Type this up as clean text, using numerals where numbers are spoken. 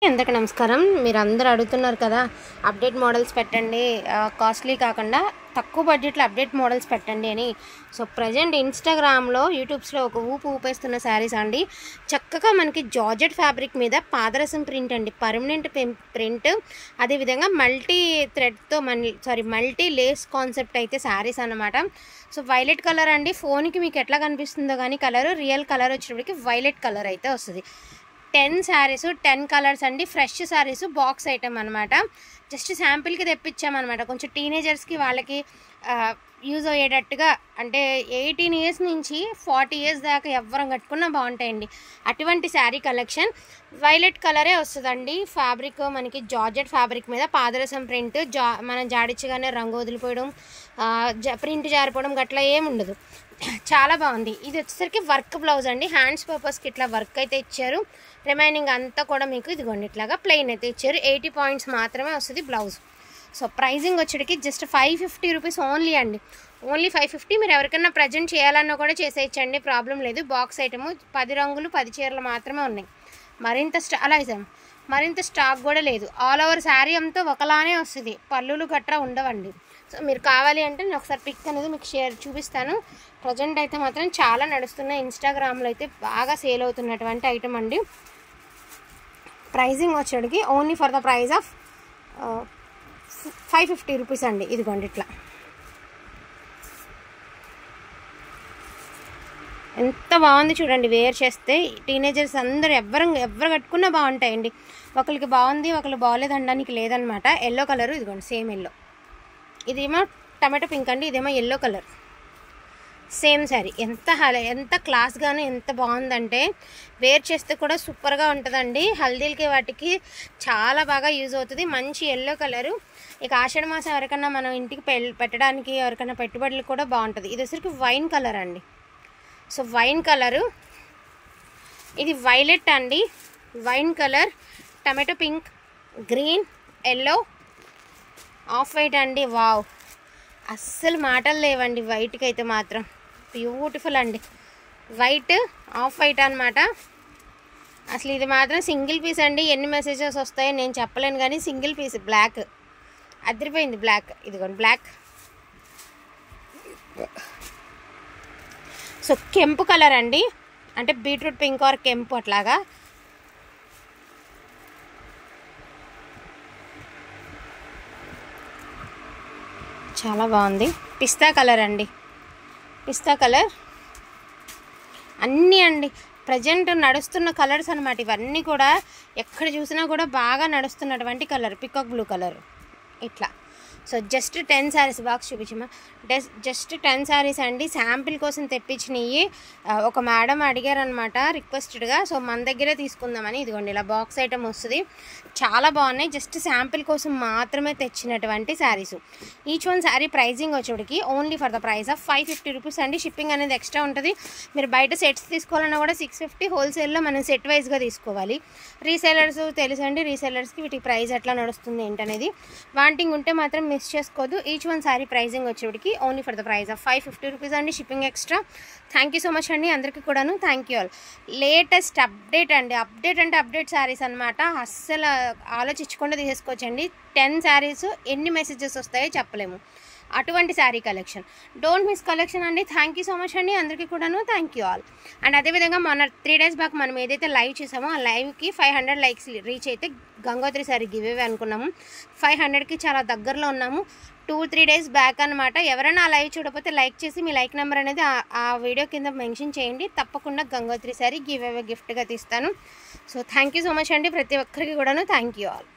అందరికీ నమస్కారం. మీరు అందరూ అడుగుతున్నారు కదా, అప్డేట్ మోడల్స్ పెట్టండి, కాస్ట్లీ కాకుండా తక్కువ బడ్జెట్లో అప్డేట్ మోడల్స్ పెట్టండి అని. సో ప్రజెంట్ ఇన్స్టాగ్రామ్లో యూట్యూబ్స్లో ఒక ఊపేస్తున్న శారీస్ అండి. చక్కగా మనకి జార్జెట్ ఫ్యాబ్రిక్ మీద పాదరసం ప్రింట్ అండి, పర్మనెంట్ ప్రింట్. అదేవిధంగా మల్టీ లేస్ కాన్సెప్ట్ అయితే శారీస్ అన్నమాట. సో వైలెట్ కలర్ అండి. ఫోన్కి మీకు ఎట్లా కనిపిస్తుందో కానీ కలర్, రియల్ కలర్ వచ్చేటప్పటికి వైలెట్ కలర్ అయితే వస్తుంది. 10 శారీస్ 10 కలర్స్ అండి. ఫ్రెష్ శారీస్, బాక్స్ ఐటమ్ అనమాట. జస్ట్ శాంపిల్కి తెప్పించామన్నమాట. కొంచెం టీనేజర్స్కి వాళ్ళకి యూజ్ అయ్యేటట్టుగా, అంటే 18 ఇయర్స్ నుంచి 40 ఇయర్స్ దాకా ఎవరం కట్టుకున్నా బాగుంటాయండి. అటువంటి శారీ కలెక్షన్ వైలెట్ కలరే వస్తుందండి. ఫ్యాబ్రిక్ మనకి జార్జెట్ ఫ్యాబ్రిక్ మీద పాదరసం ప్రింట్. మనం జాడించగానే రంగు వదిలిపోవడం, ప్రింట్ జారిపోవడం గట్లా ఏముండదు. చాలా బాగుంది. ఇది వచ్చేసరికి వర్క్ బ్లౌజ్ అండి. హ్యాండ్స్ పర్పస్కి ఇట్లా వర్క్ అయితే ఇచ్చారు. రిమైనింగ్ అంతా కూడా మీకు ఇదిగోండి ఇట్లాగా ప్లెయిన్ అయితే ఇచ్చారు. 80 పాయింట్స్ మాత్రమే వస్తుంది బ్లౌజ్. సో ప్రైజింగ్ వచ్చేటికి జస్ట్ 550 రూపీస్ ఓన్లీ అండి. ఓన్లీ 550. మీరు ఎవరికైనా ప్రజెంట్ చేయాలన్నా కూడా చేసేయచ్చండి, ప్రాబ్లం లేదు. బాక్స్ ఐటము 10 రంగులు 10 చీరలు మాత్రమే ఉన్నాయి. మరింత స్టాక్ కూడా లేదు. ఆల్ ఓవర్ శారీ అంతా ఒకలానే వస్తుంది, పళ్ళులు గట్రా ఉండవండి. సో మీరు కావాలి అంటే నేను ఒకసారి పిక్ అనేది మీకు చూపిస్తాను. ప్రజెంట్ అయితే మాత్రం చాలా నడుస్తున్న ఇన్స్టాగ్రామ్లో అయితే బాగా సేల్ అవుతున్నటువంటి ఐటమ్ అండి. ప్రైజింగ్ వచ్చేటికి only for the price of 550 rupees అండి. ఇదిగోండి ఇట్లా ఎంత బాగుంది చూడండి. వేర్ చేస్తే టీనేజర్స్ అందరూ ఎవరు కట్టుకున్నా బాగుంటాయండి. ఒకరికి బాగుంది ఒకరికి బాగోలేదు అనడానికి లేదనమాట. ఎల్లో కలరు ఇదిగోండి, సేమ్ ఎల్లో. ఇదేమో టమాటో పింక్ అండి, ఇదేమో ఎల్లో కలర్. సేమ్ శారీ. ఎంత క్లాస్గాను ఎంత బాగుందంటే వేర్ చేస్తే కూడా సూపర్గా ఉంటుందండి. హల్దీలకి వాటికి చాలా బాగా యూజ్ అవుతుంది. మంచి ఎల్లో కలరు. ఇక ఆషాఢ మాసం ఎవరికన్నా మనం ఇంటికి పెట్టడానికి, ఎవరికైనా పెట్టుబడులు కూడా బాగుంటుంది. ఇది వచ్చరికి వైన్ కలర్ అండి. సో వైన్ కలరు, ఇది వైలెట్ అండి. Wine colour, tomato pink, green, yellow, off white అండి. వావ్, అస్సలు మాటలు లేవండి వైట్కి అయితే మాత్రం. బ్యూటిఫుల్ అండి. వైట్, ఆఫ్ వైట్ అనమాట. అసలు ఇది మాత్రం సింగిల్ పీస్ అండి. ఎన్ని మెసేజెస్ వస్తాయో నేను చెప్పలేను కానీ సింగిల్ పీస్. బ్లాక్ అదిరిపోయింది. బ్లాక్ ఇదిగోండి బ్లాక్. సో కెంపు కలర్ అండి, అంటే బీట్రూట్ పింక్ ఆర్ కెంపు అట్లాగా. చాలా బాగుంది. పిస్తా కలర్ అండి. పిస్తా కలర్ అన్నీ అండి ప్రజెంట్ నడుస్తున్న కలర్స్ అనమాట. ఇవన్నీ కూడా ఎక్కడ చూసినా కూడా బాగా నడుస్తున్నటువంటి కలర్. పికాక్ బ్లూ కలర్ ఇట్లా. So just 10 saris. బాక్స్ చూపించమ్మా. జస్ట్ 10 శారీస్ అండి. శాంపిల్ కోసం తెప్పించినవి. ఒక మేడం అడిగారనమాట రిక్వెస్టెడ్గా. సో మన దగ్గరే తీసుకుందామని ఇదిగోండి ఇలా బాక్స్ ఐటమ్ వస్తుంది. చాలా బాగున్నాయి. జస్ట్ శాంపిల్ కోసం మాత్రమే తెచ్చినటువంటి saris. Each one sari pricing వచ్చేటికి only for the price of 550 rupees అండి. షిప్పింగ్ అనేది ఎక్స్ట్రా ఉంటుంది. మీరు బయట సెట్స్ తీసుకోవాలన్నా కూడా 650. హోల్సేల్లో మనం సెట్ వైజ్గా తీసుకోవాలి. రీసేలర్స్ తెలుసండి, రీసేలర్స్కి వీటికి ప్రైస్ ఎట్లా నడుస్తుంది ఏంటనేది. వాంటింగ్ ఉంటే మాత్రం మిస్ చేసుకోవద్దు. ఈచ్ వన్ శారీ ప్రైజింగ్ వచ్చేటికి only for the price of 550 rupees అండి. Shipping extra. Thank you so much అండి అందరికీ కూడాను. Thank you all. Latest update అండి. అప్డేట్ అంటే అప్డేట్ శారీస్ అనమాట. అస్సలు ఆలోచించకుండా తీసేసుకోవచ్చండి. 10 శారీస్ ఎన్ని మెసేజెస్ వస్తాయో చెప్పలేము. అటువంటి sari collection. Don't miss collection అండి. థ్యాంక్ యూ సో మచ్ అండి అందరికీ కూడాను. Thank you all. అండ్ అదేవిధంగా మన 3 days బ్యాక్ మనం ఏదైతే లైవ్ చేసామో ఆ లైవ్కి 500 లైక్స్ రీచ్ అయితే గంగోత్రి శారీ గివ్ అవే అనుకున్నాము. 500కి చాలా దగ్గరలో ఉన్నాము. 2-3 days బ్యాక్ అనమాట. ఎవరైనా ఆ లైవ్ చూడకపోతే లైక్ చేసి మీ లైక్ నెంబర్ అనేది ఆ వీడియో కింద మెన్షన్ చేయండి. తప్పకుండా గంగోత్రి శారీ గివ్ అవే గిఫ్ట్గా తీస్తాను. So thank you so much అండి ప్రతి ఒక్కరికి కూడాను. Thank you all.